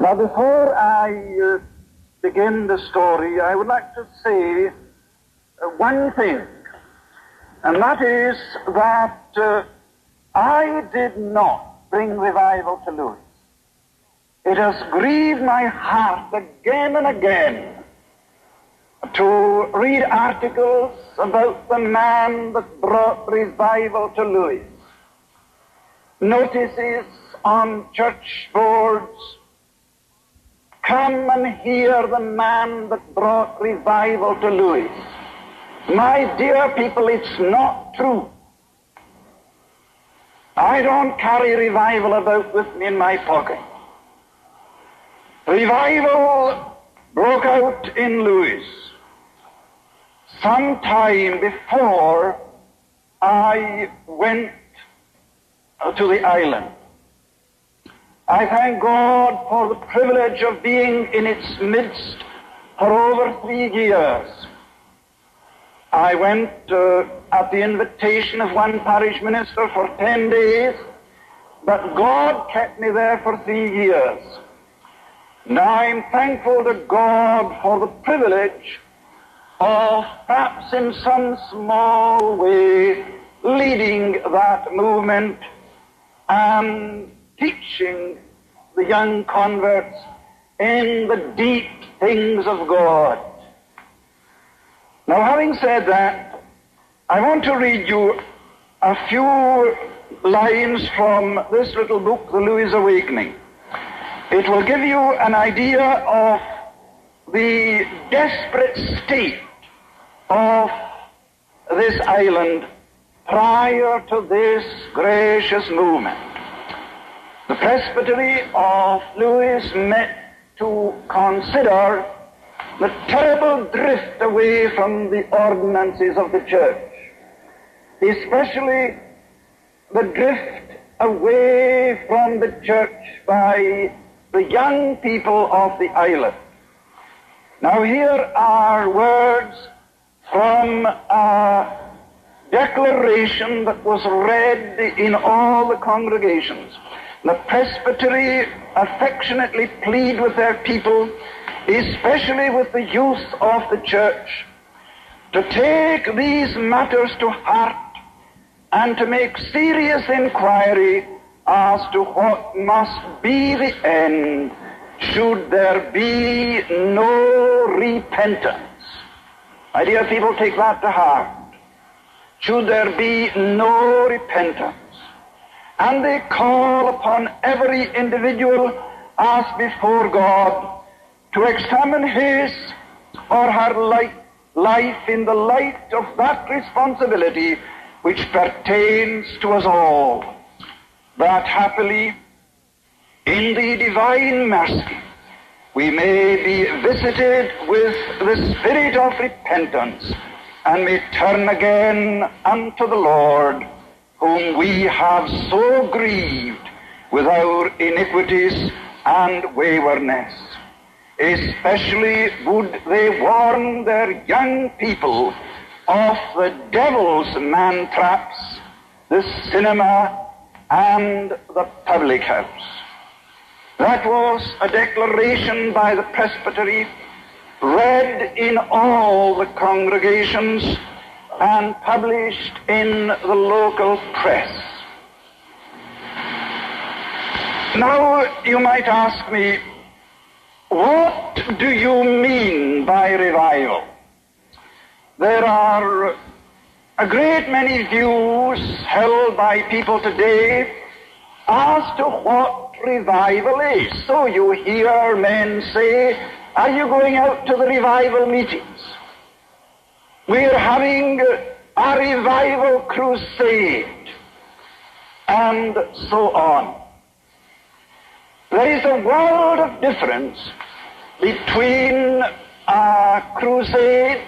Now, before I begin the story, I would like to say one thing, and that is that I did not bring revival to Lewis. It has grieved my heart again and again to read articles about the man that brought revival to Lewis, notices on church boards, come and hear the man that brought revival to Lewis. My dear people, it's not true. I don't carry revival about with me in my pocket. Revival broke out in Lewis some time before I went to the island. I thank God for the privilege of being in its midst for over 3 years. I went at the invitation of one parish minister for 10 days, but God kept me there for 3 years. Now I'm thankful to God for the privilege of, perhaps in some small way, leading that movement and teaching the young converts in the deep things of God. Now, having said that, I want to read you a few lines from this little book, The Lewis Awakening. It will give you an idea of the desperate state of this island prior to this gracious movement. The presbytery of Lewis met to consider the terrible drift away from the ordinances of the church, especially the drift away from the church by the young people of the island. Now here are words from a declaration that was read in all the congregations. The presbytery affectionately plead with their people, especially with the youth of the church, to take these matters to heart and to make serious inquiry as to what must be the end should there be no repentance. My dear people, take that to heart. Should there be no repentance. And they call upon every individual as before God to examine his or her life in the light of that responsibility which pertains to us all, that happily in the divine mercy we may be visited with the spirit of repentance and may turn again unto the Lord, whom we have so grieved with our iniquities and waywardness. Especially would they warn their young people of the devil's man-traps, the cinema, and the public house. That was a declaration by the presbytery, read in all the congregations and published in the local press. Now, you might ask me, what do you mean by revival? There are a great many views held by people today as to what revival is. So you hear men say, are you going out to the revival meetings? We're having a revival crusade, and so on. There is a world of difference between a crusade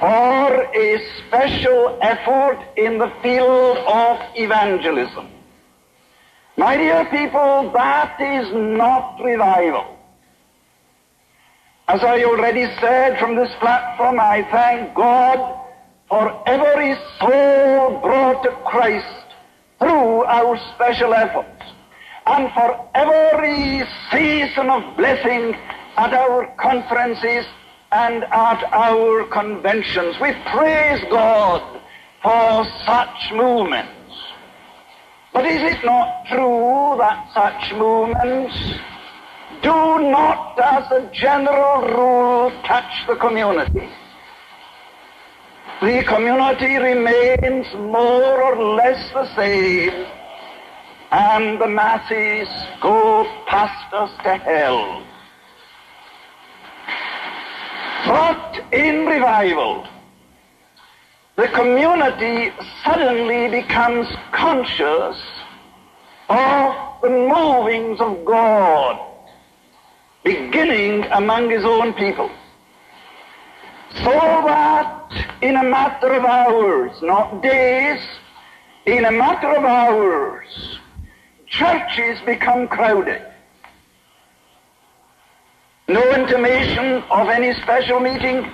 or a special effort in the field of evangelism. My dear people, that is not revival. As I already said from this platform, I thank God for every soul brought to Christ through our special efforts. and for every season of blessing at our conferences and at our conventions. We praise God for such movements. But is it not true that such movements do not, as a general rule, touch the community? The community remains more or less the same, and the masses go past us to hell. But in revival, the community suddenly becomes conscious of the movings of God beginning among his own people. So that in a matter of hours, not days, in a matter of hours, churches become crowded. No intimation of any special meeting,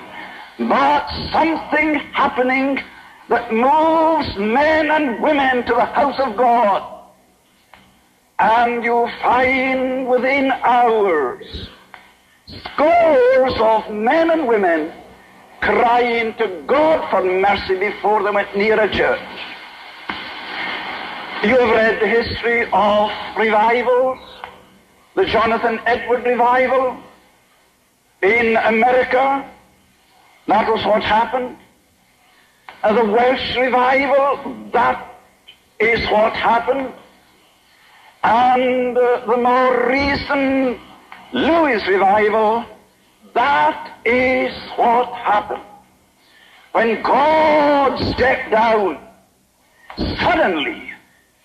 but something happening that moves men and women to the house of God. And you find within hours scores of men and women crying to God for mercy before they went near a church. You have read the history of revivals, the Jonathan Edward revival in America. That was what happened. The Welsh revival, that is what happened. And the more recent Lewis revival, that is what happened. When God stepped down, suddenly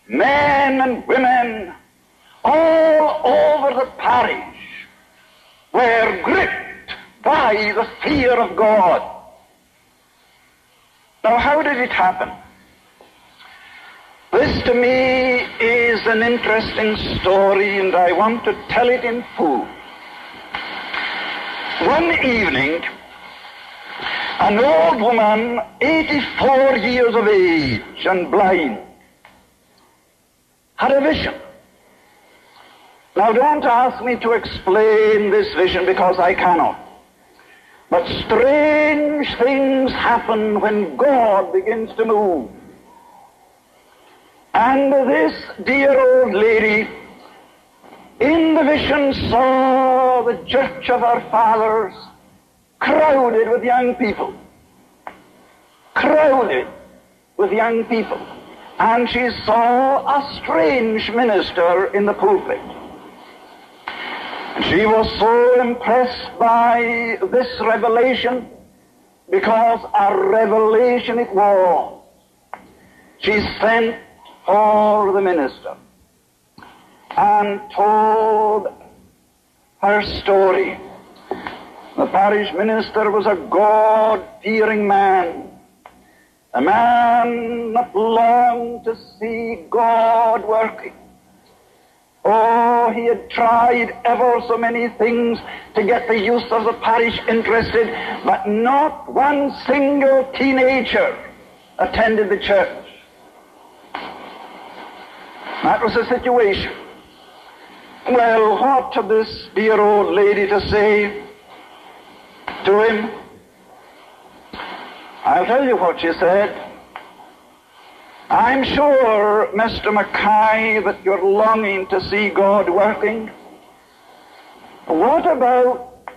men and women all over the parish were gripped by the fear of God. Now, how did it happen? This to me is an interesting story, and I want to tell it in full. One evening, an old woman, 84 years of age and blind, had a vision. Now, don't ask me to explain this vision, because I cannot. But strange things happen when God begins to move. And this dear old lady in the vision saw the church of her fathers crowded with young people. Crowded with young people. And she saw a strange minister in the pulpit. And she was so impressed by this revelation, because a revelation it was. She sent for the minister and told her story. The parish minister was a God-fearing man, a man that longed to see God working. Oh, he had tried ever so many things to get the youth of the parish interested, but not one single teenager attended the church. That was the situation. Well, what had this dear old lady to say to him? I'll tell you what she said. I'm sure, Mr. Mackay, that you're longing to see God working. What about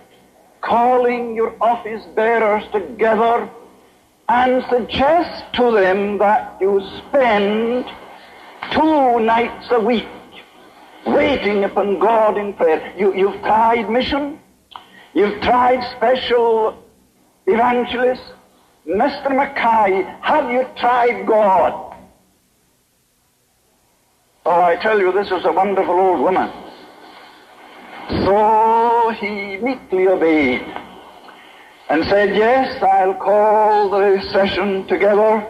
calling your office bearers together and suggest to them that you spend 2 nights a week waiting upon God in prayer? You've tried mission. You've tried special evangelists. Mr. Mackay, have you tried God? Oh, I tell you, this is a wonderful old woman. So he meekly obeyed and said, yes, I'll call the session together,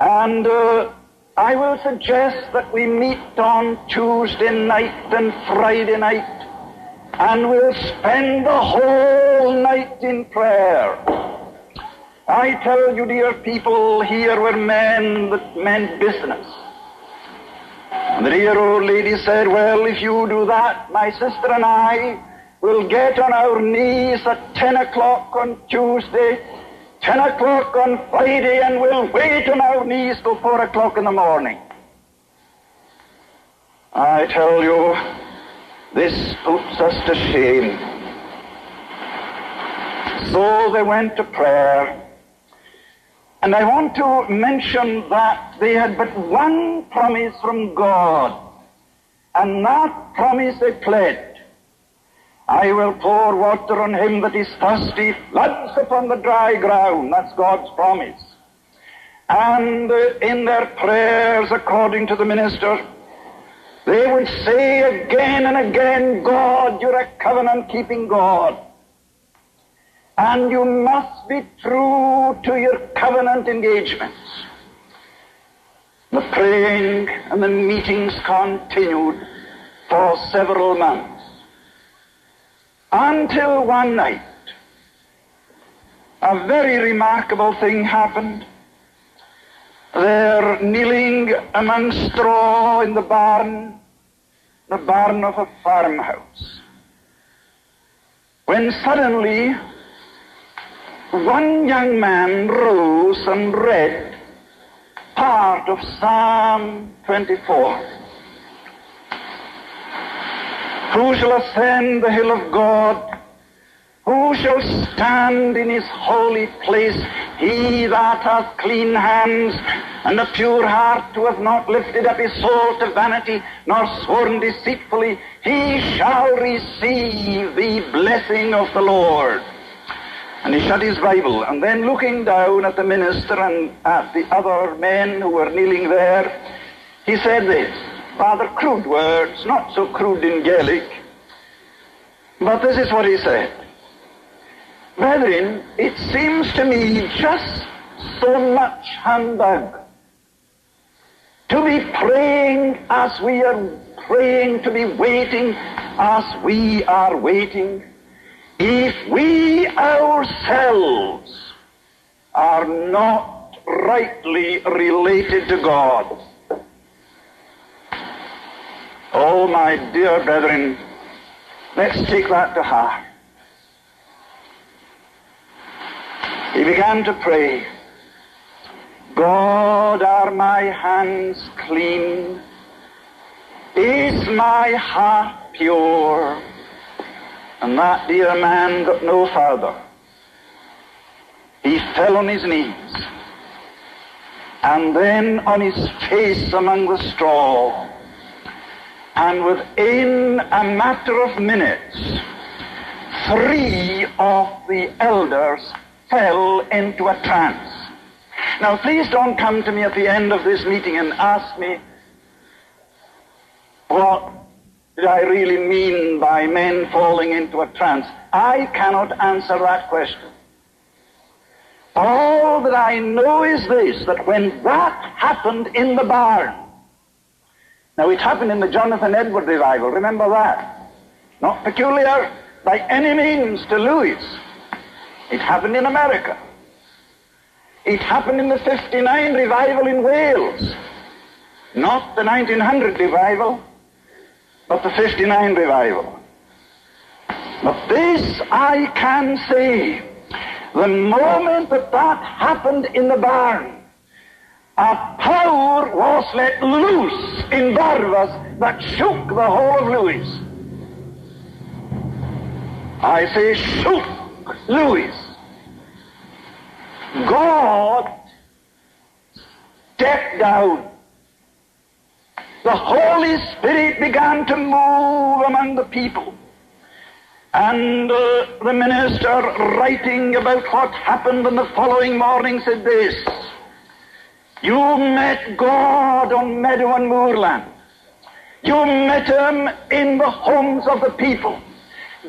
and I will suggest that we meet on Tuesday night and Friday night, and we'll spend the whole night in prayer. I tell you, dear people, here were men that meant business. And the dear old lady said, well, if you do that, my sister and I will get on our knees at 10 o'clock on Tuesday, 10 o'clock on Friday, and we'll wait on our knees till 4 o'clock in the morning. I tell you, this puts us to shame. So they went to prayer. And I want to mention that they had but one promise from God, and that promise they pledged. I will pour water on him that is thirsty, floods upon the dry ground. That's God's promise. And in their prayers, according to the minister, they would say again and again, God, you're a covenant-keeping God. And you must be true to your covenant engagements. The praying and the meetings continued for several months, until one night a very remarkable thing happened. They're kneeling among straw in the barn of a farmhouse, when suddenly one young man rose and read part of Psalm 24. Who shall ascend the hill of God? Who shall stand in his holy place? He that hath clean hands and a pure heart, who hath not lifted up his soul to vanity, nor sworn deceitfully, he shall receive the blessing of the Lord. And he shut his Bible, and then looking down at the minister and at the other men who were kneeling there, he said this, rather crude words, not so crude in Gaelic, but this is what he said. Brethren, it seems to me just so much humbug to be praying as we are praying, to be waiting as we are waiting, if we ourselves are not rightly related to God. Oh, my dear brethren, let's take that to heart. He began to pray, God, are my hands clean? Is my heart pure? And that dear man got no further. He fell on his knees, and then on his face among the straw, and within a matter of minutes, 3 of the elders fell into a trance. Now, please don't come to me at the end of this meeting and ask me, what did I really mean by men falling into a trance? I cannot answer that question. All that I know is this, that when that happened in the barn, now it happened in the Jonathan Edward Revival, remember that? Not peculiar by any means to Lewis. It happened in America. It happened in the 59 revival in Wales. Not the 1900 revival, but the 59 revival. But this I can say, the moment that happened in the barn, a power was let loose in Barvas that shook the whole of Lewis. I say shook Lewis. God stepped down. The Holy Spirit began to move among the people. And the minister, writing about what happened on the following morning, said this, you met God on meadow and moorland. You met him in the homes of the people.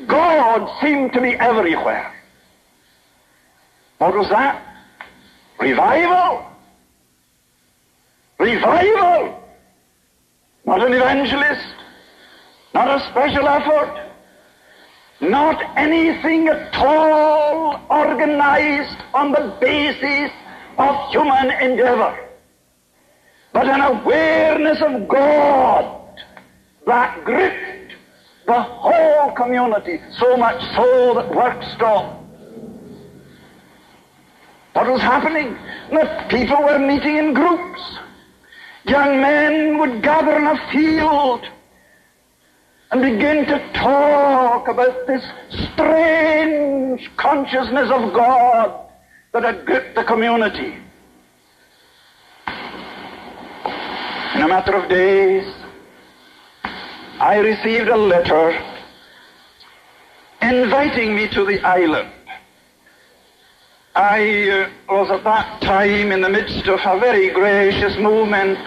God seemed to be everywhere. What was that? Revival. Revival. Not an evangelist, not a special effort, not anything at all organized on the basis of human endeavor. but an awareness of God that gripped the whole community, so much so that work stopped. What was happening? The people were meeting in groups. Young men would gather in a field and begin to talk about this strange consciousness of God that had gripped the community. In a matter of days, I received a letter inviting me to the island. I was at that time in the midst of a very gracious movement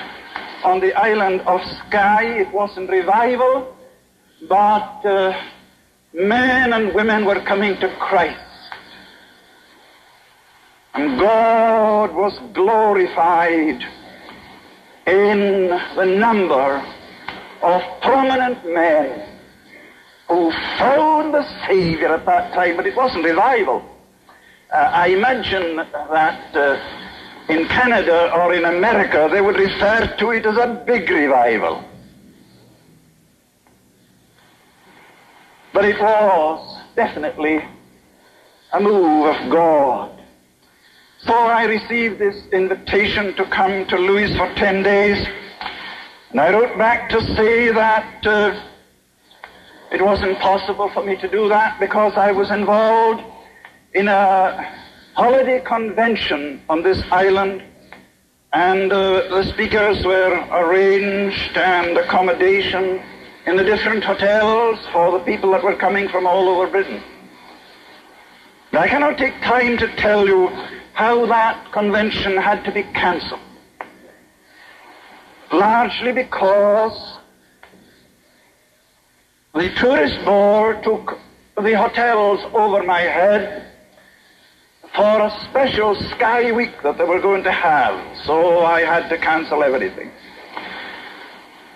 on the island of Skye. It wasn't revival, but men and women were coming to Christ. And God was glorified in the number of prominent men who found the Savior at that time, but it wasn't revival. I imagine that in Canada or in America they would refer to it as a big revival. But it was definitely a move of God. So I received this invitation to come to Louis for 10 days. And I wrote back to say that it wasn't possible for me to do that because I was involved in a holiday convention on this island, and the speakers were arranged and accommodation in the different hotels for the people that were coming from all over Britain. I cannot take time to tell you how that convention had to be cancelled, largely because the tourist board took the hotels over my head for a special Sky Week that they were going to have, so I had to cancel everything.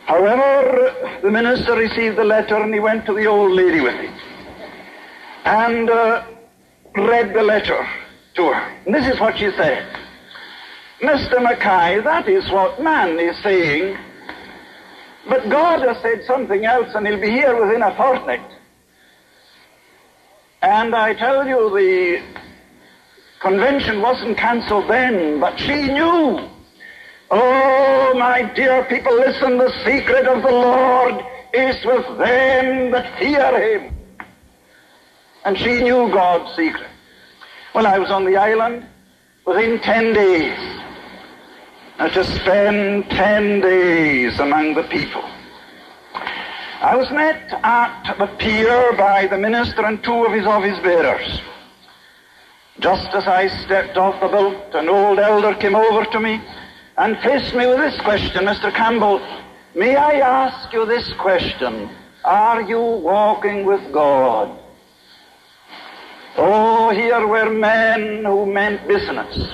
However, the minister received the letter and he went to the old lady with it and read the letter to her. And this is what she said. Mr. Mackay, that is what man is saying, but God has said something else and he'll be here within a fortnight. And I tell you, the convention wasn't cancelled then, but she knew. Oh, my dear people, listen, the secret of the Lord is with them that fear him. And she knew God's secret. Well, I was on the island within 10 days. To spend 10 days among the people. I was met at the pier by the minister and two of his office bearers. Just as I stepped off the boat, an old elder came over to me and faced me with this question, Mr. Campbell, may I ask you this question? Are you walking with God? Oh, here were men who meant business.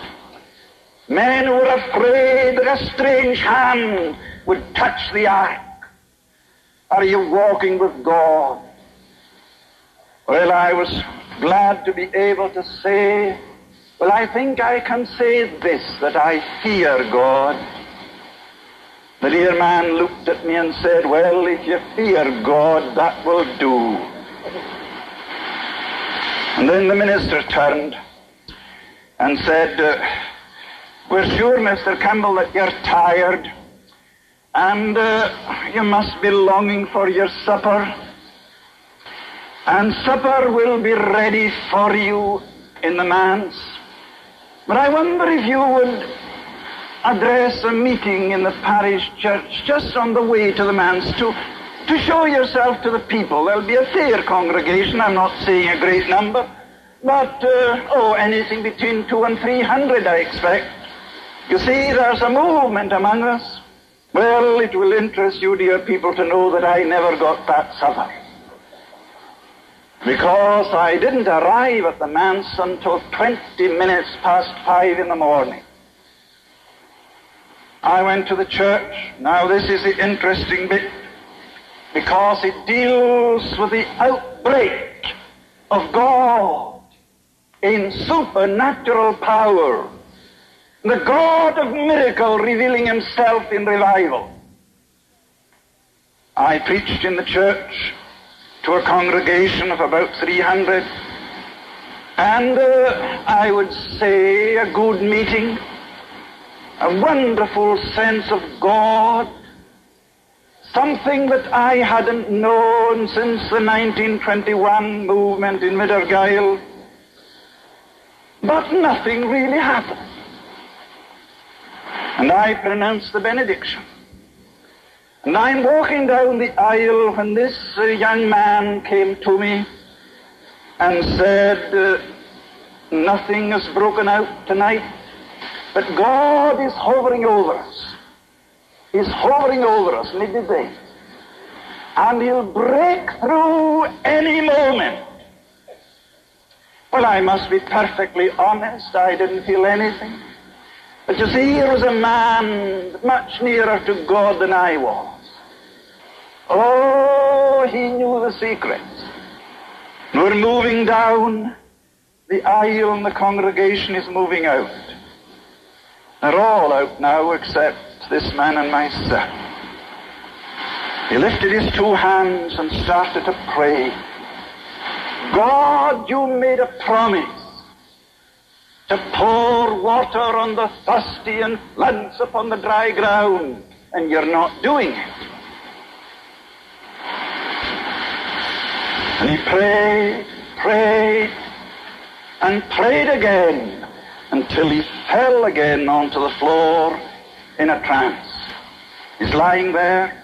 Men who were afraid that a strange hand would touch the ark. Are you walking with God? Well, I was glad to be able to say, well, I think I can say this, that I fear God. The dear man looked at me and said, well, if you fear God, that will do. And then the minister turned and said, we're sure, Mr. Campbell, that you're tired and you must be longing for your supper. And supper will be ready for you in the manse. But I wonder if you would address a meeting in the parish church just on the way to the manse to show yourself to the people. There'll be a fair congregation. I'm not saying a great number, but anything between 200 and 300, I expect. You see, there's a movement among us. Well, it will interest you, dear people, to know that I never got that supper, because I didn't arrive at the manse until 20 minutes past 5 in the morning. I went to the church. Now, this is the interesting bit, because it deals with the outbreak of God in supernatural power. the God of miracle revealing himself in revival. I preached in the church to a congregation of about 300, and I would say a good meeting, a wonderful sense of God, something that I hadn't known since the 1921 movement in Mid-Argyll, but nothing really happened. And I pronounced the benediction. And I'm walking down the aisle when this young man came to me and said, nothing has broken out tonight, but God is hovering over us. He's hovering over us midday. And he'll break through any moment. Well, I must be perfectly honest. I didn't feel anything. But you see, here was a man much nearer to God than I was. Oh, he knew the secrets. We're moving down the aisle and the congregation is moving out. They're all out now except this man and myself. He lifted his two hands and started to pray. God, you made a promise to pour water on the thirsty and floods upon the dry ground, and you're not doing it. And he prayed, and prayed again until he fell again onto the floor in a trance. He's lying there.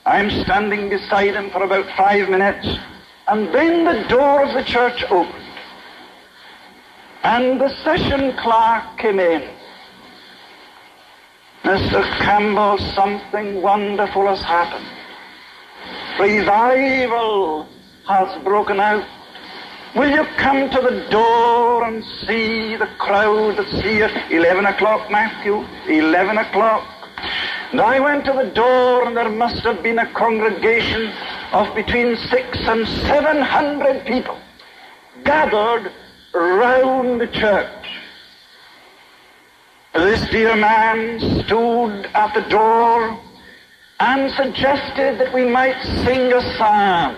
I'm standing beside him for about 5 minutes, and then the door of the church opened. And the session clerk came in. Mr. Campbell, something wonderful has happened. Revival has broken out. Will you come to the door and see the crowd that's here? 11 o'clock, Matthew, 11 o'clock. And I went to the door, and there must have been a congregation of between 600 and 700 people gathered round the church. This dear man stood at the door and suggested that we might sing a psalm.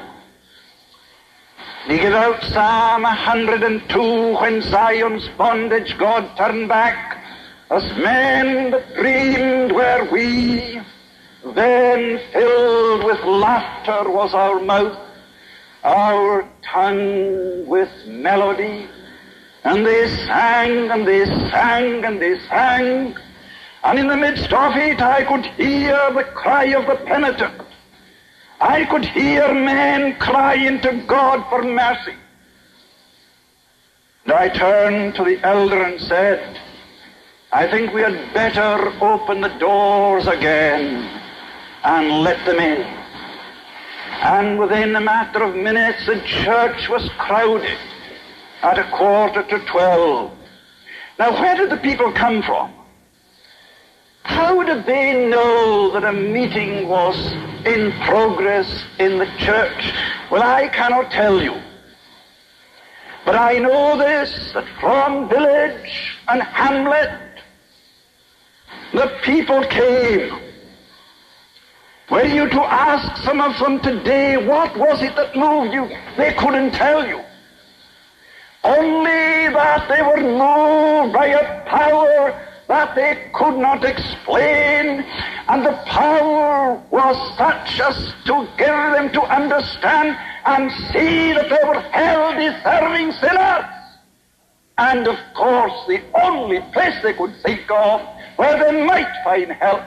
He gave out Psalm 102, when Zion's bondage God turned back, as men that dreamed were we. Then filled with laughter was our mouth, our tongue with melody. And they sang, and they sang, and they sang. And in the midst of it, I could hear the cry of the penitent. I could hear men crying to God for mercy. And I turned to the elder and said, I think we had better open the doors again and let them in. And within a matter of minutes, the church was crowded at 11:45. Now, where did the people come from? How did they know that a meeting was in progress in the church? Well, I cannot tell you. But I know this, that from village and hamlet, the people came. Were you to ask some of them today, what was it that moved you? They couldn't tell you. Only that they were moved by a power that they could not explain, and the power was such as to give them to understand and see that they were hell-deserving sinners. And of course, the only place they could think of where they might find help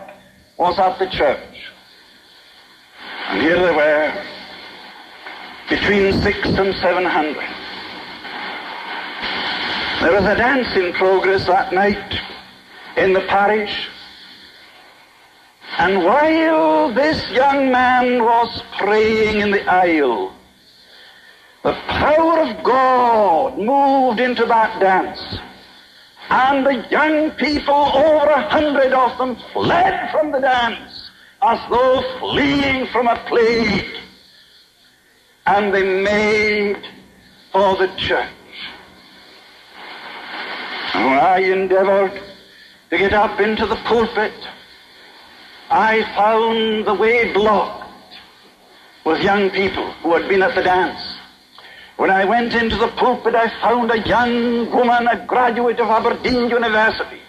was at the church. And here they were, between 600 and 700. There was a dance in progress that night in the parish, and while this young man was praying in the aisle, the power of God moved into that dance, and the young people, over 100 of them, fled from the dance as though fleeing from a plague, and they made for the church. And I endeavored to get up into the pulpit, I found the way blocked with young people who had been at the dance. When I went into the pulpit, I found a young woman, a graduate of Aberdeen University,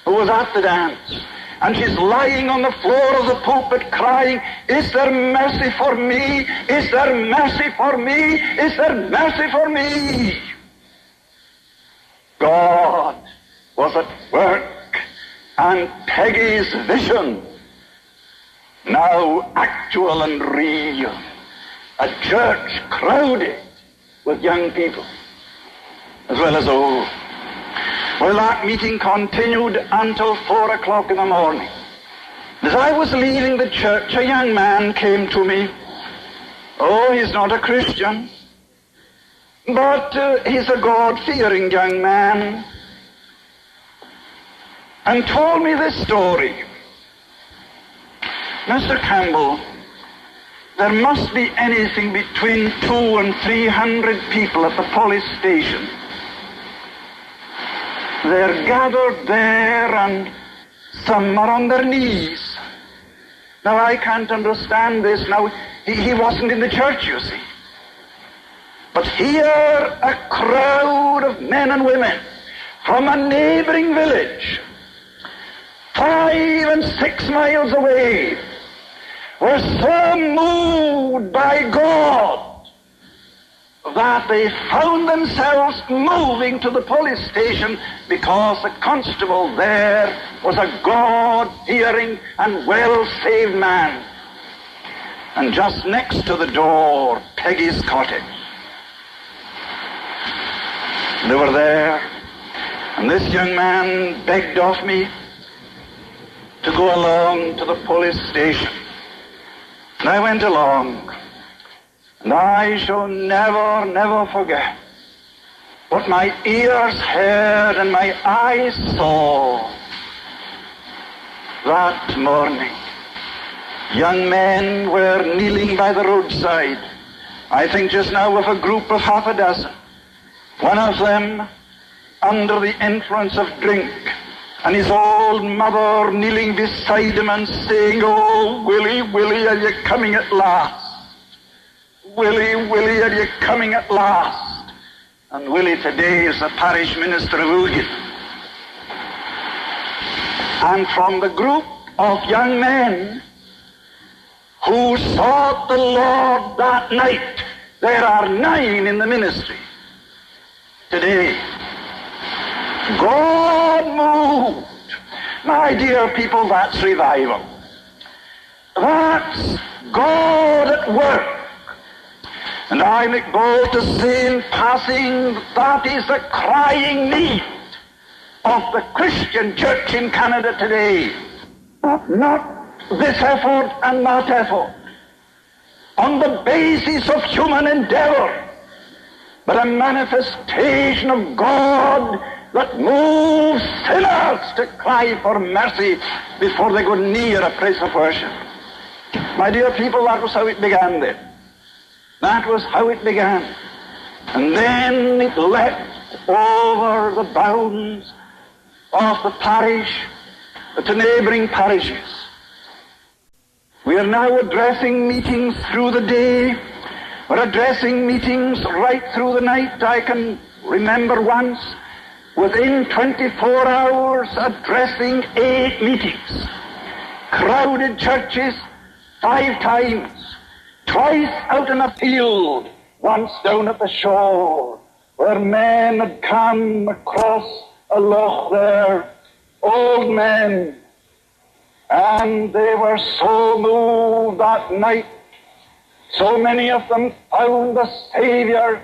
who was at the dance. And she's lying on the floor of the pulpit crying, "Is there mercy for me? Is there mercy for me? Is there mercy for me?" God was at work, and Peggy's vision, now actual and real, a church crowded with young people as well as old. Well, that meeting continued until 4 o'clock in the morning. As I was leaving the church, a young man came to me. Oh, he's not a Christian, but he's a God-fearing young man, and told me this story. "Mr. Campbell, there must be anything between 200 and 300 people at the police station. They're gathered there, and some are on their knees." Now, I can't understand this. Now, he wasn't in the church, you see. But here, a crowd of men and women from a neighboring village, 5 and 6 miles away, were so moved by God that they found themselves moving to the police station because the constable there was a God-fearing and well-saved man. And just next to the door, Peggy's cottage. They were there, and this young man begged of me to go along to the police station. And I went along, and I shall never, never forget what my ears heard and my eyes saw that morning. Young men were kneeling by the roadside, I think just now of a group of half a dozen. One of them under the influence of drink, and his old mother kneeling beside him and saying, "Oh, Willie, Willie, are you coming at last? Willie, Willie, are you coming at last?" And Willie today is the parish minister of Ulgin. And from the group of young men who sought the Lord that night, there are 9 in the ministry today. God moved. My dear people, that's revival. That's God at work. And I make bold to say in passing, that is the crying need of the Christian church in Canada today. Not this effort and that effort, on the basis of human endeavor, but a manifestation of God that moves sinners to cry for mercy before they go near a place of worship. My dear people, that was how it began then. That was how it began. And then it leapt over the bounds of the parish to neighboring parishes. We are now addressing meetings through the day. We're addressing meetings right through the night. I can remember once, within 24 hours, addressing 8 meetings. Crowded churches 5 times. Twice out in a field, once down at the shore, where men had come across a loch there, old men, and they were so moved that night. So many of them found the Savior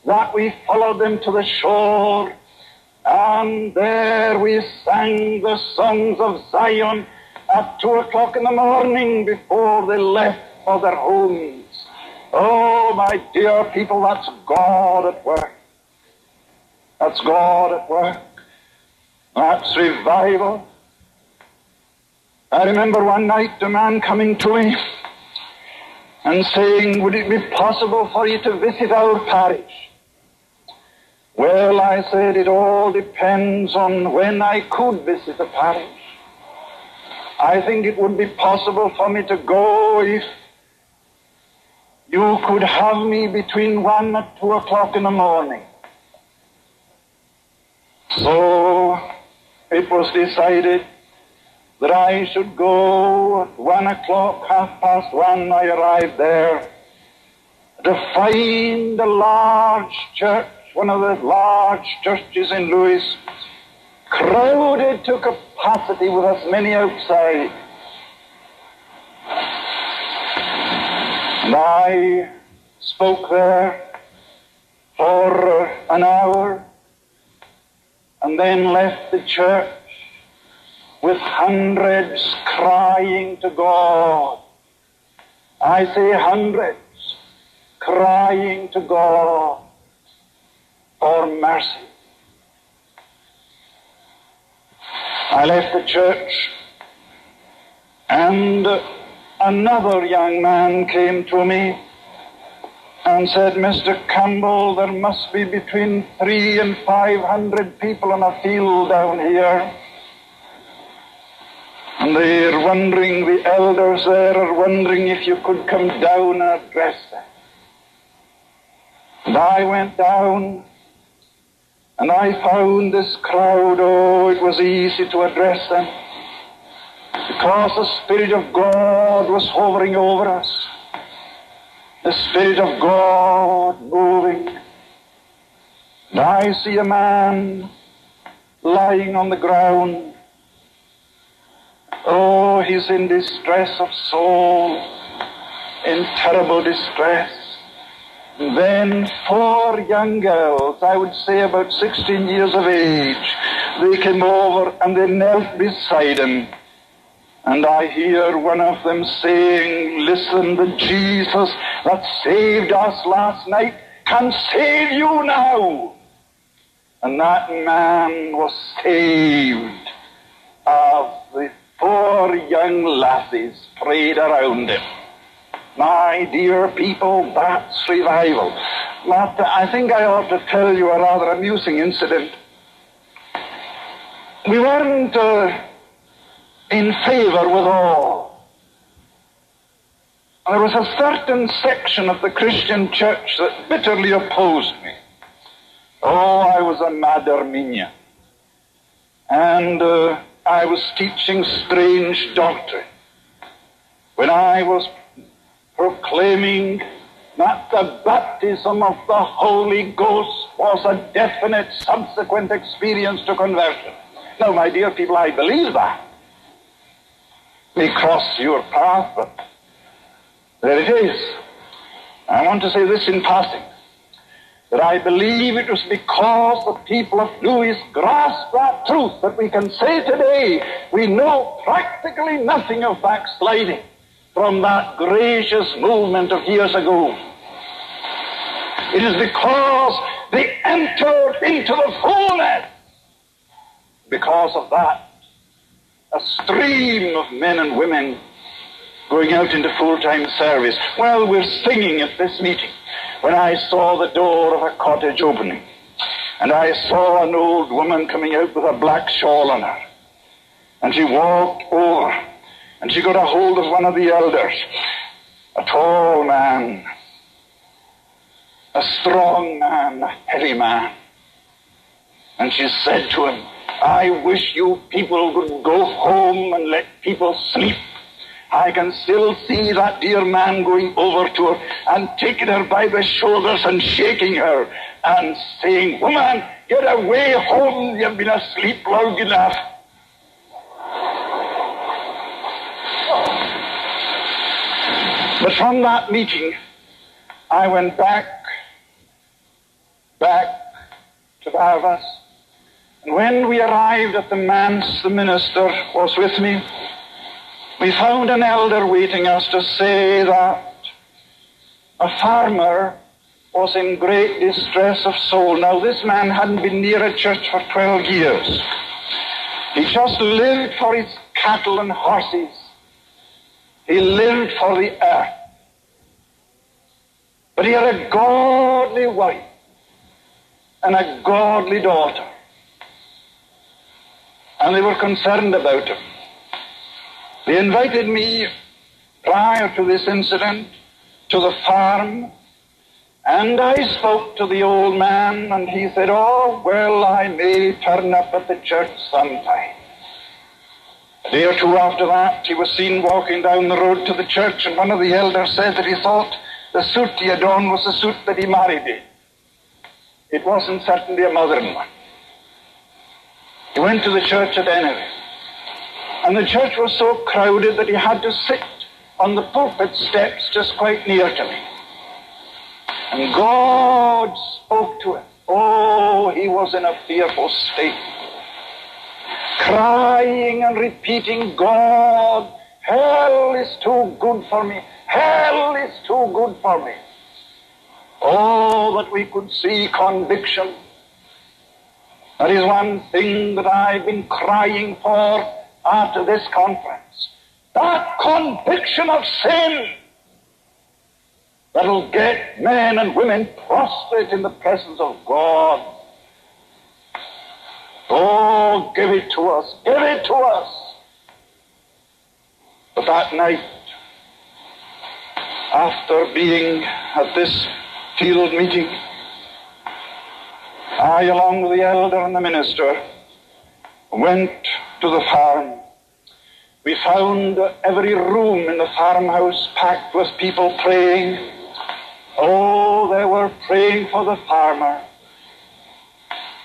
that we followed them to the shore, and there we sang the songs of Zion at 2 o'clock in the morning before they left for their homes. Oh, my dear people, that's God at work. That's God at work. That's revival. I remember one night a man coming to me and saying, "Would it be possible for you to visit our parish? Well, I said, it all depends on when I could visit the parish. I think it would be possible for me to go if you could have me between 1 and 2 o'clock in the morning. So it was decided that I should go at 1 o'clock, 1:30. I arrived there to find a large church, one of the large churches in Lewis, crowded to capacity with as many outside. And I spoke there for an hour and then left the church with hundreds crying to God. I say hundreds crying to God for mercy. I left the church, and another young man came to me and said, Mr. Campbell, there must be between 300 and 500 people in a field down here. And they're wondering, the elders there are wondering if you could come down and address them. And I went down, and I found this crowd, oh, it was easy to address them, because the Spirit of God was hovering over us. The Spirit of God moving. And I see a man lying on the ground. Oh, he's in distress of soul, in terrible distress. And then 4 young girls, I would say about 16 years of age, they came over and they knelt beside him. And I hear one of them saying, listen, the Jesus that saved us last night can save you now. And that man was saved as the 4 young lassies prayed around him. My dear people, that's revival. I think I ought to tell you a rather amusing incident. We weren't in favor with all. There was a certain section of the Christian church that bitterly opposed me. Oh, I was a Madarminia. And I was teaching strange doctrine. When I was proclaiming that the baptism of the Holy Ghost was a definite subsequent experience to conversion. Now, my dear people, I believe that. May cross your path, but there it is. I want to say this in passing, that I believe it was because the people of Lewis grasped that truth that we can say today we know practically nothing of backsliding from that gracious movement of years ago. It is because they entered into the fullness. Because of that, a stream of men and women going out into full-time service. Well, we're singing at this meeting when I saw the door of a cottage opening, and I saw an old woman coming out with a black shawl on her, and she walked over, and she got a hold of one of the elders, a tall man, a strong man, a heavy man, and she said to him, I wish you people would go home and let people sleep. I can still see that dear man going over to her and taking her by the shoulders and shaking her and saying, woman, get away home, you've been asleep long enough. But from that meeting, I went back to Barvas. And when we arrived at the manse, the minister was with me. We found an elder waiting us to say that a farmer was in great distress of soul. Now, this man hadn't been near a church for 12 years. He just lived for his cattle and horses. He lived for the earth. But he had a godly wife. and a godly daughter. And they were concerned about him. They invited me prior to this incident to the farm, and I spoke to the old man, and he said, "Oh, well, I may turn up at the church sometime." A day or two after that, he was seen walking down the road to the church, and one of the elders said that he thought the suit he had on was the suit that he married in. It wasn't certainly a modern one. He went to the church at any rate, and the church was so crowded that he had to sit on the pulpit steps just quite near to me. And God spoke to him. Oh, he was in a fearful state, crying and repeating, "God, hell is too good for me. Hell is too good for me." Oh, that we could see conviction. That is one thing that I've been crying for after this conference. That conviction of sin that'll get men and women prostrate in the presence of God. Oh, give it to us. Give it to us. But that night, after being at this field meeting, I, along with the elder and the minister, went to the farm. We found every room in the farmhouse packed with people praying. Oh, they were praying for the farmer.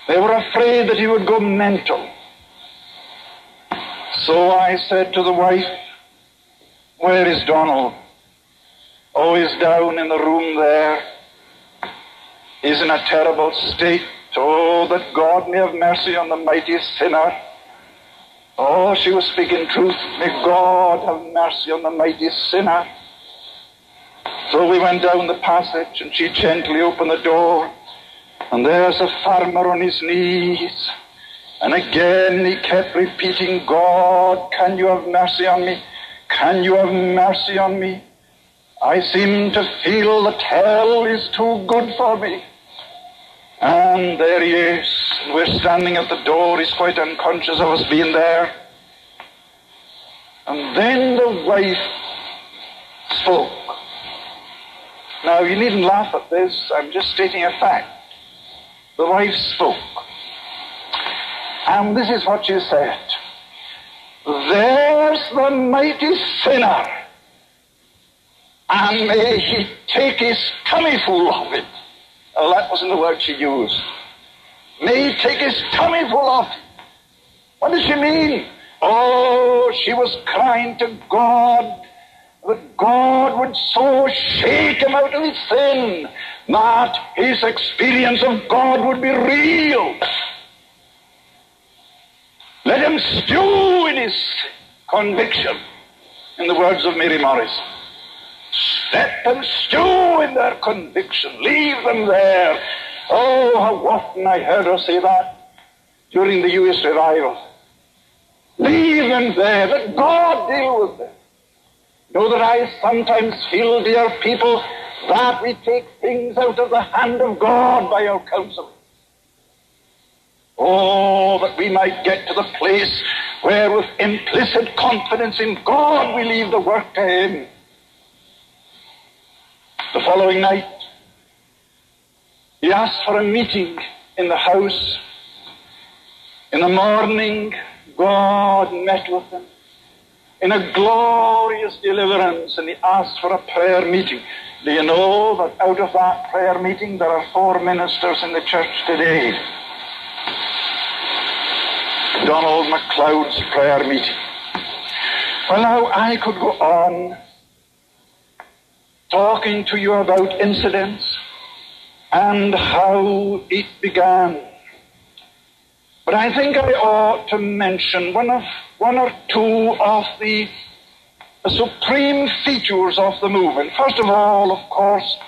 They were afraid that he would go mental. So I said to the wife, "Where is Donald?" "Oh, he's down in the room there. He's in a terrible state. Oh, that God may have mercy on the mighty sinner." Oh, she was speaking truth. May God have mercy on the mighty sinner. So we went down the passage, and she gently opened the door, and there's a farmer on his knees. And again he kept repeating, "God, can you have mercy on me? Can you have mercy on me? I seem to feel that hell is too good for me." And there he is. We're standing at the door. He's quite unconscious of us being there. And then the wife spoke. Now, you needn't laugh at this. I'm just stating a fact. The wife spoke. And this is what she said. "There's the mighty sinner, and may he take his tummy full of it." Oh, that wasn't the word she used. "May he take his tummy full of it." What does she mean? Oh, she was crying to God that God would so shake him out of his sin that his experience of God would be real. Let him stew in his conviction, in the words of Mary Morris. Let them stew in their conviction. Leave them there. Oh, how often I heard her say that during the U.S. Revival. Leave them there. Let God deal with them. Know that I sometimes feel, dear people, that we take things out of the hand of God by our counsel. Oh, that we might get to the place where with implicit confidence in God we leave the work to Him. The following night, he asked for a meeting in the house. In the morning, God met with him in a glorious deliverance, and he asked for a prayer meeting. Do you know that out of that prayer meeting there are 4 ministers in the church today? Donald MacLeod's prayer meeting. Well, now, I could go on talking to you about incidents and how it began. But I think I ought to mention one or two of the supreme features of the movement. First of all, of course,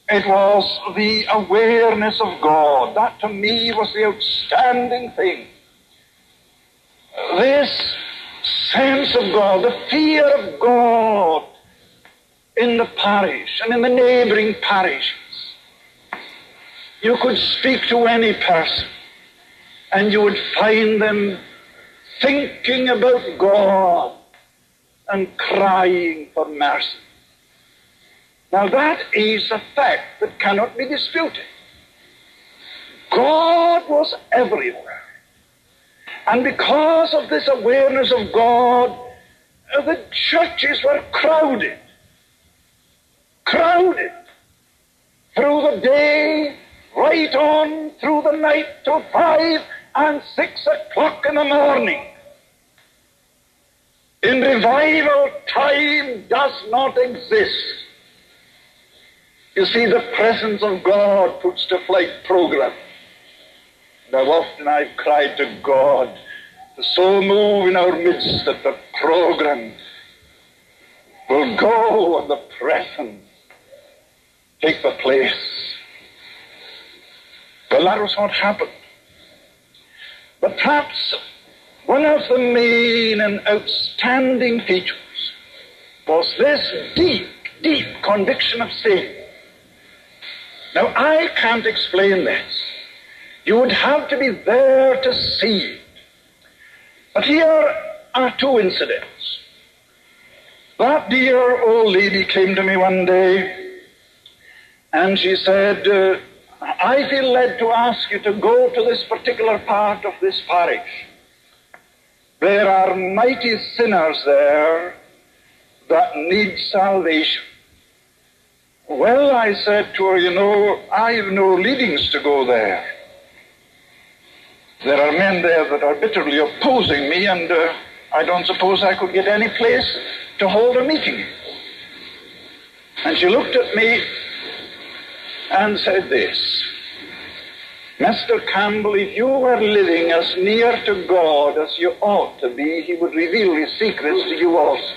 it was the awareness of God. That to me was the outstanding thing. This sense of God, the fear of God in the parish and in the neighboring parishes. You could speak to any person, and you would find them thinking about God and crying for mercy. Now that is a fact that cannot be disputed. God was everywhere. And because of this awareness of God, the churches were crowded. Crowded. Through the day, right on through the night to 5 and 6 o'clock in the morning. In revival, time does not exist. You see, the presence of God puts to flight program. Now often I've cried to God to so move in our midst that the program will go and the presence take the place. Well, that was what happened. But perhaps one of the main and outstanding features was this deep, deep conviction of sin. Now, I can't explain this. You would have to be there to see it. But here are two incidents. That dear old lady came to me one day, and she said, I feel led to ask you to go to this particular part of this parish. There are mighty sinners there that need salvation. Well, I said to her, you know, I have no leadings to go there. There are men there that are bitterly opposing me, and I don't suppose I could get any place to hold a meeting. And she looked at me and said this, Mr. Campbell, if you were living as near to God as you ought to be, he would reveal his secrets to you also.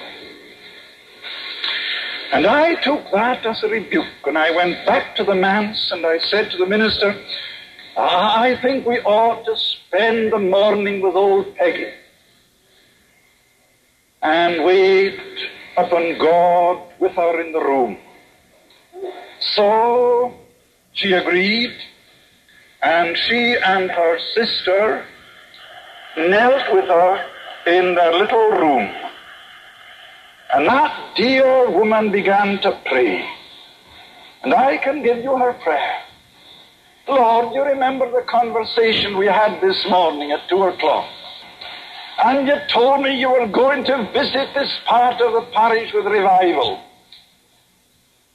And I took that as a rebuke, and I went back to the manse and I said to the minister, I think we ought to spend the morning with old Peggy and wait upon God with her in the room. So she agreed, and she and her sister knelt with her in their little room. And that dear woman began to pray. And I can give you her prayer. Lord, you remember the conversation we had this morning at 2 o'clock. And you told me you were going to visit this part of the parish with revival.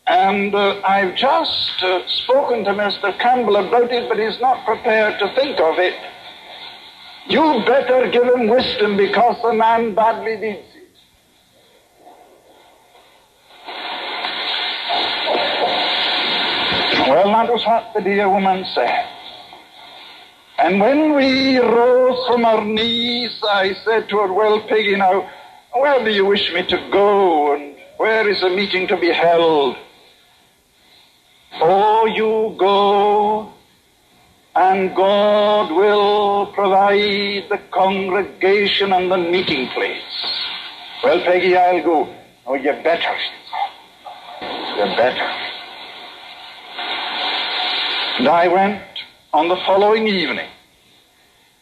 And I've just spoken to Mr. Campbell about it, but he's not prepared to think of it. You better give him wisdom, because the man badly needs it. Well, that was what the dear woman said. And when we rose from our knees, I said to her, well, Peggy, now, where do you wish me to go, and where is the meeting to be held? Oh, you go, and God will provide the congregation and the meeting place. Well, Peggy, I'll go. Oh, you better, she said. You better. And I went on the following evening,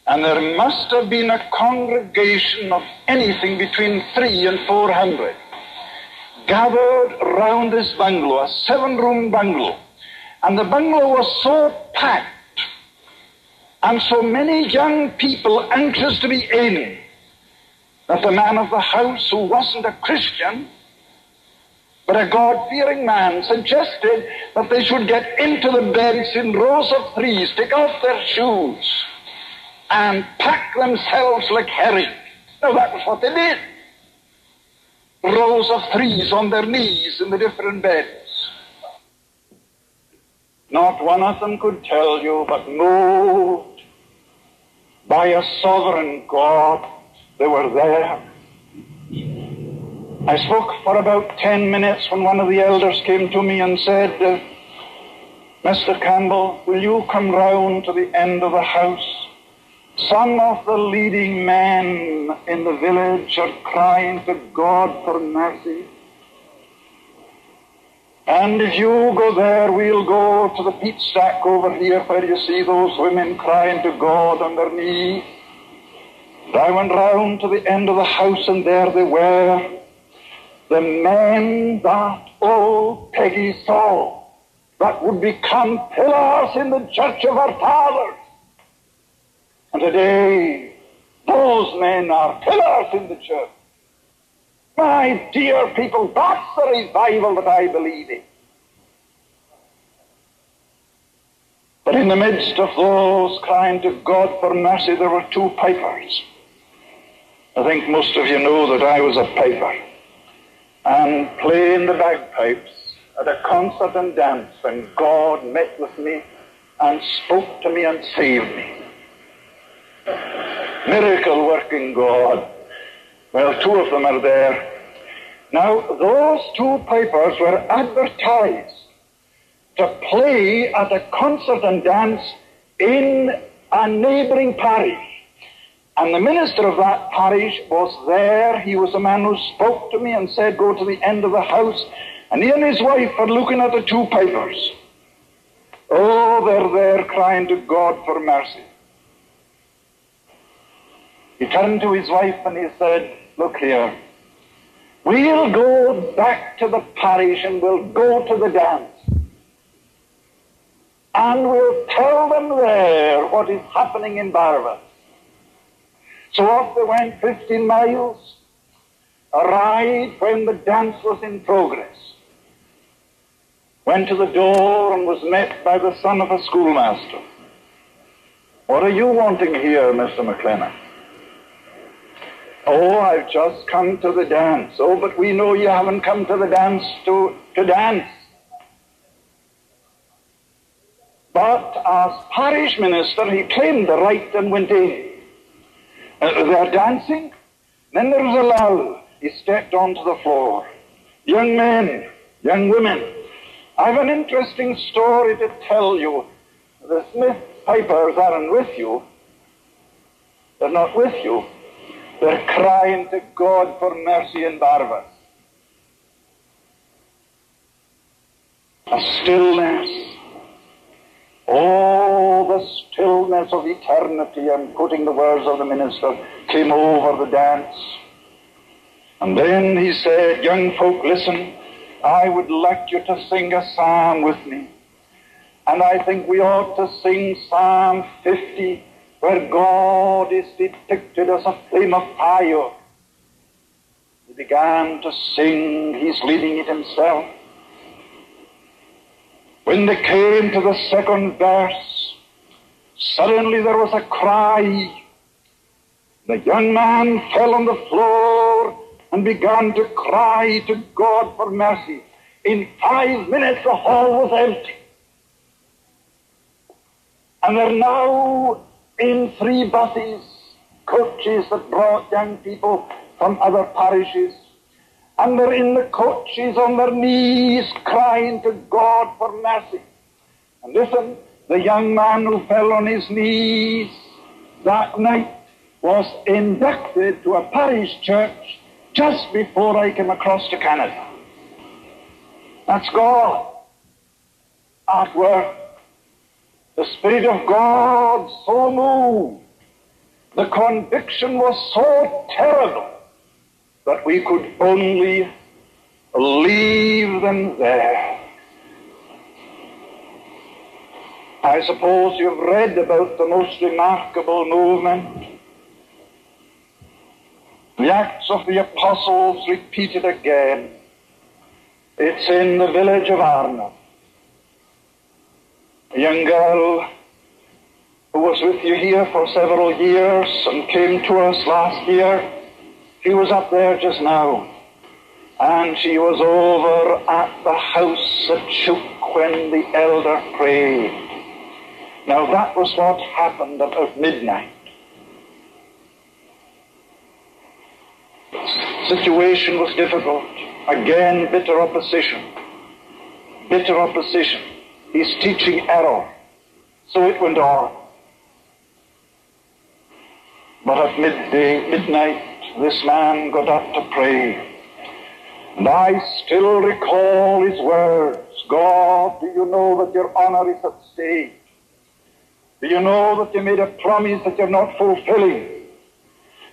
and there must have been a congregation of anything between 300 and 400 gathered round this bungalow, a 7-room bungalow. And the bungalow was so packed, and so many young people anxious to be in, that the man of the house, who wasn't a Christian, but a God-fearing man, suggested that they should get into the beds in rows of 3s, take off their shoes, and pack themselves like herring. Now, that was what they did. Rows of 3s on their knees in the different beds. Not one of them could tell you, but moved by a sovereign God, they were there. I spoke for about 10 minutes when one of the elders came to me and said, Mr. Campbell, will you come round to the end of the house? Some of the leading men in the village are crying to God for mercy. And if you go there, we'll go to the peat stack over here where you see those women crying to God on their knees. And I went round to the end of the house, and there they were, the men that old Peggy saw, that would become pillars in the church of our fathers. And today, those men are pillars in the church. My dear people, that's the revival that I believe in. But in the midst of those crying to God for mercy, there were two pipers. I think most of you know that I was a piper, and playing the bagpipes at a concert and dance when God met with me and spoke to me and saved me. Miracle working God. Well, two of them are there. Now, those two pipers were advertised to play at a concert and dance in a neighboring parish. And the minister of that parish was there. He was the man who spoke to me and said, go to the end of the house. And he and his wife are looking at the two pipers. Oh, they're there crying to God for mercy. He turned to his wife and he said, look here, we'll go back to the parish and we'll go to the dance. And we'll tell them there what is happening in Barvas. So off they went 15 miles, arrived when the dance was in progress. Went to the door and was met by the son of a schoolmaster. What are you wanting here, Mr. McLennan? Oh, I've just come to the dance. Oh, but we know you haven't come to the dance to dance. But as parish minister, he claimed the right and went in. They're dancing. Then there was a lull. He stepped onto the floor. Young men, young women, I've an interesting story to tell you. The Smith pipers aren't with you. They're not with you. They're crying to God for mercy in Barvas. A stillness. Oh, the stillness of eternity, I'm quoting the words of the minister, came over the dance. And then he said, young folk, listen, I would like you to sing a psalm with me. And I think we ought to sing Psalm 50, where God is depicted as a flame of fire. He began to sing, he's leading it himself. When they came to the second verse, suddenly there was a cry. The young man fell on the floor and began to cry to God for mercy. In 5 minutes the hall was empty. And they're now in 3 buses, coaches that brought young people from other parishes. And they're in the coaches on their knees crying to God for mercy. And listen, the young man who fell on his knees that night was inducted to a parish church just before I came across to Canada. That's God at work. The Spirit of God so moved. The conviction was so terrible that we could only leave them there. I suppose you've read about the most remarkable movement. The Acts of the Apostles repeated again. It's in the village of Arnhem. A young girl who was with you here for several years and came to us last year, she was up there just now, and she was over at the house at Shook when the elder prayed. Now that was what happened about midnight. The situation was difficult. Again, bitter opposition. Bitter opposition. He's teaching error. So it went on. But at midnight, this man got up to pray. And I still recall his words. God, do you know that your honor is at stake? Do you know that you made a promise that you're not fulfilling?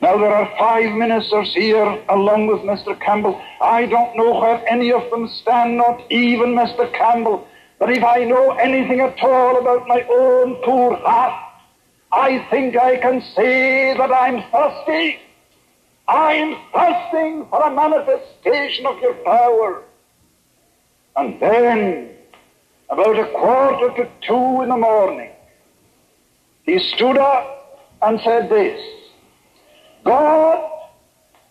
Now there are 5 ministers here along with Mr. Campbell. I don't know where any of them stand, not even Mr. Campbell. But if I know anything at all about my own poor heart, I think I can say that I'm thirsty. I'm thirsting for a manifestation of your power. And then, about 1:45 in the morning, he stood up and said this: God,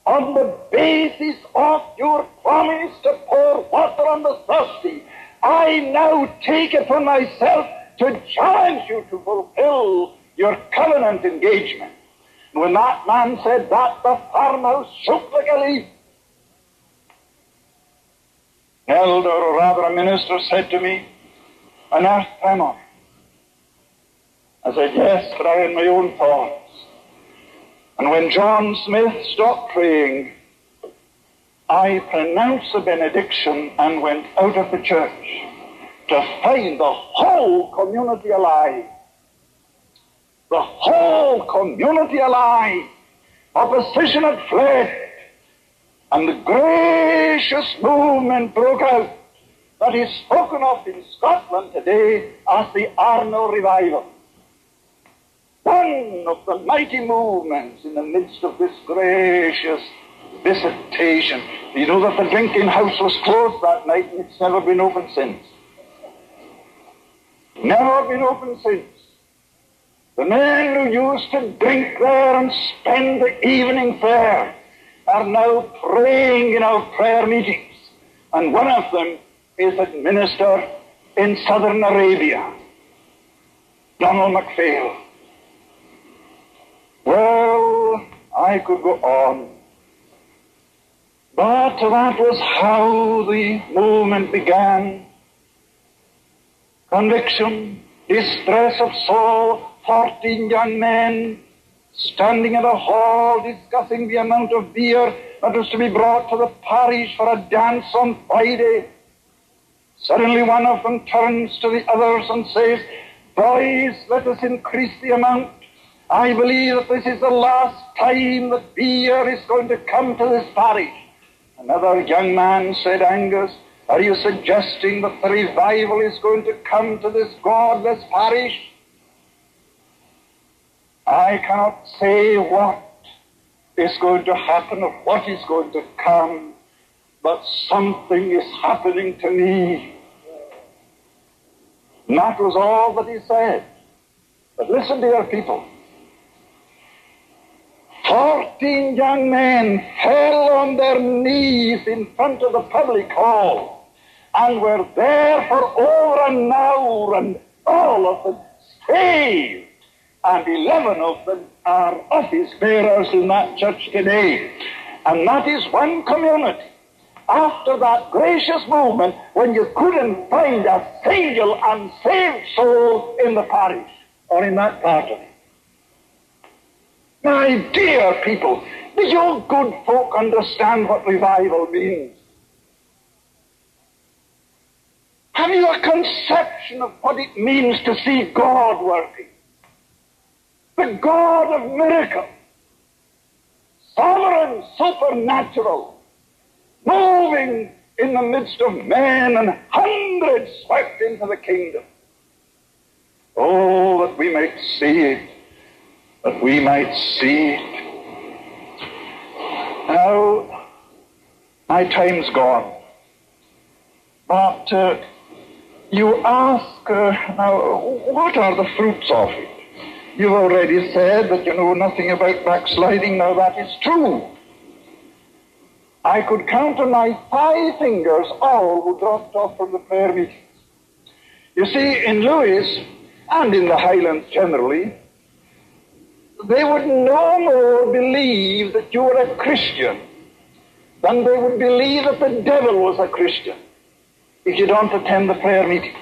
on the basis of your promise to pour water on the thirsty, I now take it upon myself to challenge you to fulfill your covenant engagement. And when that man said that, the farmhouse shook like a leaf. An elder, or rather a minister, said to me, "An earth tremor." I said, "Yes, but I had my own thoughts." And when John Smith stopped praying, I pronounced the benediction and went out of the church to find the whole community alive. The whole community alive. Opposition had fled, and the gracious movement broke out that is spoken of in Scotland today as the Arno Revival. One of the mighty movements in the midst of this gracious visitation. You know that the drinking house was closed that night, and it's never been opened since. Never been opened since. The men who used to drink there and spend the evening there are now praying in our prayer meetings. And one of them is a minister in southern Arabia, Donald MacPhail. Well, I could go on. But that was how the movement began. Conviction, distress of soul, 14 young men standing in a hall discussing the amount of beer that was to be brought to the parish for a dance on Friday. Suddenly one of them turns to the others and says, "Boys, let us increase the amount. I believe that this is the last time that beer is going to come to this parish." Another young man said, "Angus, are you suggesting that the revival is going to come to this godless parish?" I cannot say what is going to happen or what is going to come, but something is happening to me. And that was all that he said. But listen, dear people. 14 young men fell on their knees in front of the public hall and were there for over an hour, and all of them saved. And 11 of them are office bearers in that church today. And that is one community. After that gracious movement, when you couldn't find a single unsaved soul in the parish or in that part of it. My dear people, do you good folk understand what revival means? Have you a conception of what it means to see God working? The God of miracles, sovereign, supernatural, moving in the midst of men, and hundreds swept into the kingdom. Oh, that we might see it, that we might see it. Now, my time's gone. But you ask, now, what are the fruits of it? You've already said that you know nothing about backsliding. Now, that is true. I could count on my 5 fingers all who dropped off from the prayer meetings. You see, in Lewis and in the Highlands generally, they would no more believe that you were a Christian than they would believe that the devil was a Christian if you don't attend the prayer meetings.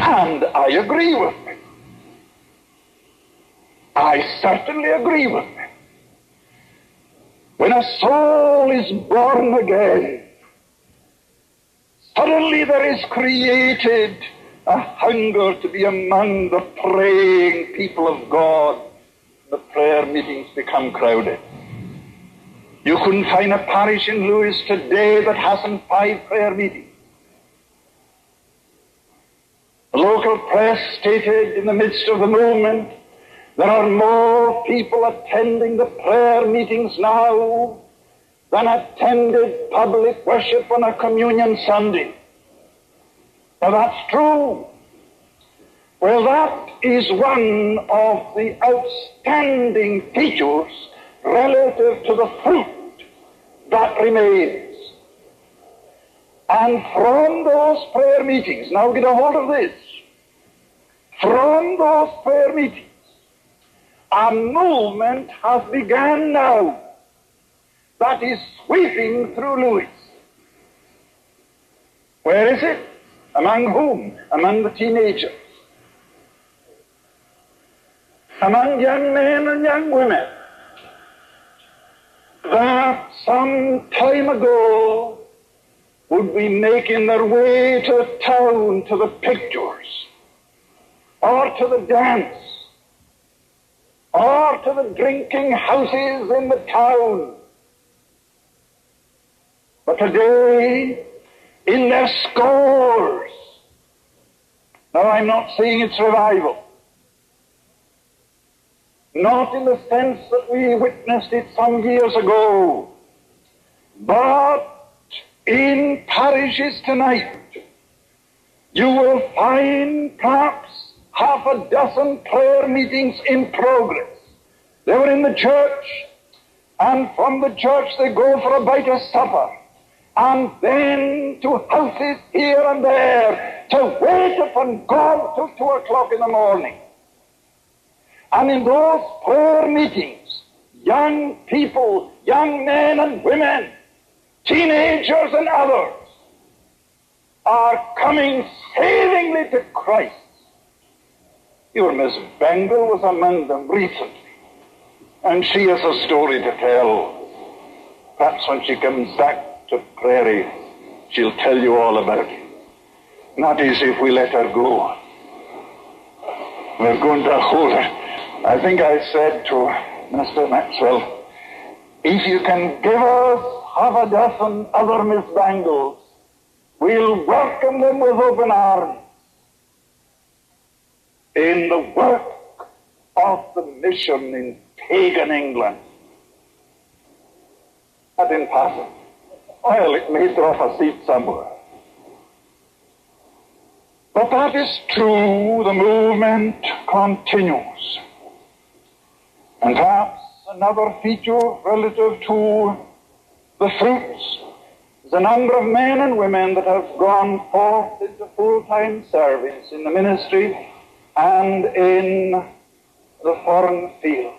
And I agree with them. I certainly agree with them. when a soul is born again, suddenly there is created a hunger to be among the praying people of God. The prayer meetings become crowded. You couldn't find a parish in Lewis today that hasn't 5 prayer meetings. The local press stated in the midst of the movement, there are more people attending the prayer meetings now than attended public worship on a communion Sunday. Now that's true. Well, that is one of the outstanding features relative to the fruit that remains. And from those prayer meetings, now get a hold of this, from those prayer meetings, a movement has begun now that is sweeping through Lewis. Where is it? Among whom? Among the teenagers. Among young men and young women that some time ago would be making their way to town, to the pictures, or to the dance, or to the drinking houses in the town. But today, in their scores, now I'm not saying it's revival, not in the sense that we witnessed it some years ago, but in parishes tonight, you will find perhaps half a dozen prayer meetings in progress. They were in the church, and from the church they go for a bite of supper, and then to houses here and there to wait upon God till 2 o'clock in the morning. And in those prayer meetings, young people, young men and women, teenagers and others, are coming savingly to Christ. Your Miss Bengal was among them recently, and she has a story to tell. Perhaps when she comes back to Prairie, she'll tell you all about it. Not as if we let her go. We're going to hold her. I think I said to Mr. Maxwell, if you can give us half a dozen other Miss Bangles, we'll welcome them with open arms in the work of the mission in pagan England. I didn't pass it. Well, it may drop a seat somewhere. But that is true. The movement continues. And perhaps another feature relative to the fruits is the number of men and women that have gone forth into full-time service in the ministry and in the foreign field.